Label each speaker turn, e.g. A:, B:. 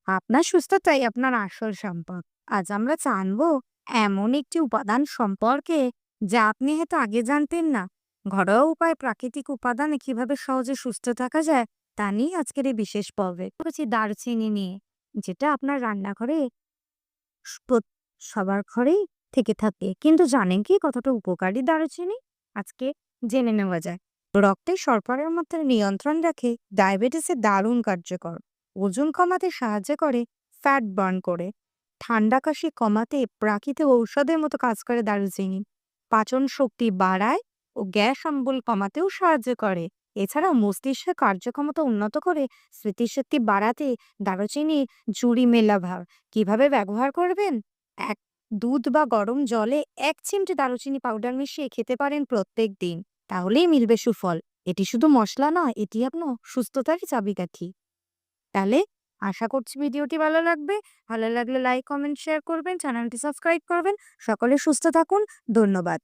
A: আপনার সুস্থতাই আপনার আসল সম্পদ। আজ আমরা জানবো এমন একটি উপাদান সম্পর্কে যা আপনি হয়তো আগে জানতেন না। ঘরোয়া উপায়ে প্রাকৃতিক উপাদানে কিভাবে সহজে সুস্থ থাকা যায় তা নিয়ে আজকের এই বিশেষ পর্বে বলেছি দারচিনি নিয়ে, যেটা আপনার রান্নাঘরে সবার ঘরেই থেকে থাকে। কিন্তু জানেন কি কতটা উপকারী দারুচিনি? আজকে জেনে নেওয়া যায়। রক্তে শর্করার মাত্রা নিয়ন্ত্রণ রাখে, ডায়াবেটিসে দারুণ কার্যকর, ওজন কমাতে সাহায্য করে, ফ্যাট বার্ন করে, ঠান্ডা কাশি কমাতে প্রাকৃতিক ঔষধের মতো কাজ করে দারুচিনি, পাচন শক্তি বাড়ায় ও গ্যাস অম্বল কমাতেও সাহায্য করে। এছাড়াও মস্তিষ্কের কার্যক্ষমতা উন্নত করে, স্মৃতিশক্তি বাড়াতে দারুচিনি জুড়ি মেলা ভার। কিভাবে ব্যবহার করবেন? এক দুধ বা গরম জলে ১ চিমটি দারুচিনি পাউডার মিশিয়ে খেতে পারেন প্রত্যেক দিন। তাহলেই মিলবে সুফল। এটি শুধু মসলা নয়, এটি আপনার সুস্থতারই চাবিকাঠি। তাহলে আশা করছি ভিডিওটি ভালো লাগবে। ভালো লাগলে লাইক, কমেন্ট, শেয়ার করবেন, চ্যানেলটি সাবস্ক্রাইব করবেন। সকলে সুস্থ থাকুন। ধন্যবাদ।